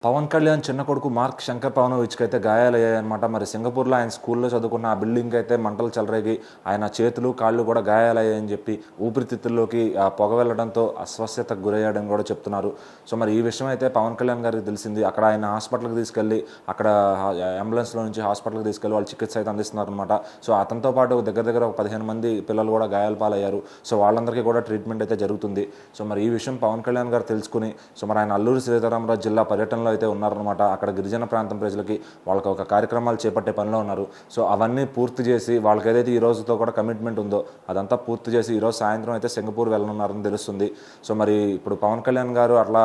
పవన్ కళ్యాణ్ చిన్న కొడుకు మార్క్ శంకర్ పవనోవిచ్కి అయితే గాయాలయ్యాయన్నమాట. మరి సింగపూర్లో ఆయన స్కూల్లో చదువుకున్న ఆ బిల్డింగ్కి అయితే మంటలు చెలరేగి ఆయన చేతులు కాళ్ళు కూడా గాయాలయ్యాయని చెప్పి ఊపిరితిత్తుల్లోకి ఆ పొగ వెళ్లడంతో అస్వస్థతకు గురయ్యాడని కూడా చెప్తున్నారు. సో మరి ఈ విషయం అయితే పవన్ కళ్యాణ్ గారికి తెలిసింది. అక్కడ ఆయన హాస్పిటల్కి తీసుకెళ్ళి అక్కడ అంబులెన్స్లో నుంచి హాస్పిటల్కి తీసుకెళ్ళి వాళ్ళు చికిత్స అయితే అందిస్తున్నారు అనమాట. సో అతనితో పాటు దగ్గర ఒక 15 మంది పిల్లలు కూడా గాయాల పాలయ్యారు. సో వాళ్ళందరికీ కూడా ట్రీట్మెంట్ అయితే జరుగుతుంది. సో మరి ఈ విషయం పవన్ కళ్యాణ్ గారు తెలుసుకుని సో మరి ఆయన అల్లూరి సీతారామరాజు జిల్లా పర్యటనలో అయితే ఉన్నారనమాట. అక్కడ గిరిజన ప్రాంతం ప్రజలకి వాళ్ళకి ఒక కార్యక్రమాలు చేపట్టే పనిలో ఉన్నారు. సో అవన్నీ పూర్తి చేసి వాళ్ళకి ఏదైతే ఈ రోజుతో కూడా కమిట్మెంట్ ఉందో అదంతా పూర్తి చేసి ఈరోజు సాయంత్రం అయితే సింగపూర్ వెళ్ళనున్నారని తెలుస్తుంది. సో మరి ఇప్పుడు పవన్ కళ్యాణ్ గారు అట్లా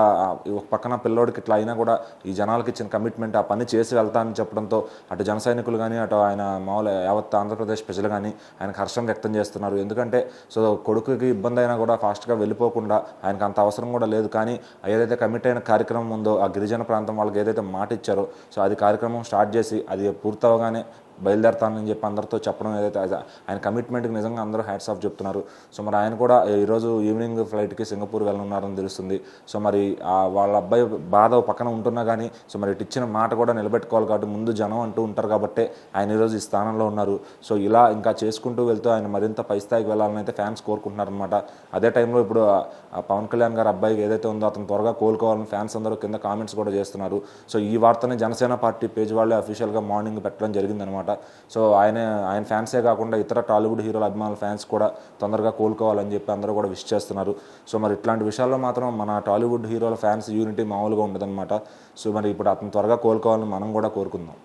ఒక పక్కన పిల్లోడికి ఇట్లా అయినా కూడా ఈ జనాలకి ఇచ్చిన కమిట్మెంట్ ఆ పని చేసి వెళ్తానని చెప్పడంతో అటు జన సైనికులు కానీ అటు ఆయన మామూలు యావత్ ఆంధ్రప్రదేశ్ ప్రజలు కానీ ఆయనకు హర్షం వ్యక్తం చేస్తున్నారు. ఎందుకంటే సో కొడుకుకి ఇబ్బంది అయినా కూడా ఫాస్ట్గా వెళ్ళిపోకుండా ఆయనకు అంత అవసరం కూడా లేదు. కానీ ఏదైతే కమిట్ అయిన కార్యక్రమం ఉందో ఆ గిరిజన ప్రాంతం వాళ్ళకి ఏదైతే మాట ఇచ్చారో సో అది కార్యక్రమం స్టార్ట్ చేసి అది పూర్తవగానే బయలుదేరతానని చెప్పి అందరితో చెప్పడం ఏదైతే ఆయన కమిట్మెంట్కి నిజంగా అందరూ హ్యాట్స్ ఆఫ్ చెప్తున్నారు. సో మరి ఆయన కూడా ఈరోజు ఈవినింగ్ ఫ్లైట్కి సింగపూర్ వెళ్ళనున్నారని తెలుస్తుంది. సో మరి వాళ్ళ అబ్బాయి బాధ పక్కన ఉంటున్నా కానీ సో మరి ఇచ్చిన మాట కూడా నిలబెట్టుకోవాలి కాబట్టి ముందు జనం అంటూ ఉంటారు కాబట్టి ఆయన ఈరోజు ఈ స్థానంలో ఉన్నారు. సో ఇలా ఇంకా చేసుకుంటూ వెళ్తూ ఆయన మరింత పై స్థాయికి వెళ్ళాలని అయితే ఫ్యాన్స్ కోరుకుంటున్నారనమాట. అదే టైంలో ఇప్పుడు పవన్ కళ్యాణ్ గారు అబ్బాయికి ఏదైతే ఉందో అతను త్వరగా కోలుకోవాలని ఫ్యాన్స్ అందరూ కింద కామెంట్స్ కూడా చేస్తున్నారు. సో ఈ వార్తని జనసేన పార్టీ పేజ్ వాళ్ళే అఫీషియల్గా మార్నింగ్ పెట్టడం జరిగిందనమాట. సో ఆయన ఫ్యాన్సే కాకుండా ఇతర టాలీవుడ్ హీరోల అభిమానుల ఫ్యాన్స్ కూడా తొందరగా కోలుకోవాలని చెప్పి అందరూ కూడా విష్ చేస్తున్నారు. సో మరి ఇట్లాంటి విషయాల్లో మాత్రం మన టాలీవుడ్ హీరోల ఫ్యాన్స్ యూనిటీ మామూలుగా ఉండదన్నమాట. సో మరి ఇప్పుడు అతను త్వరగా కోలుకోవాలని మనం కూడా కోరుకుందాం.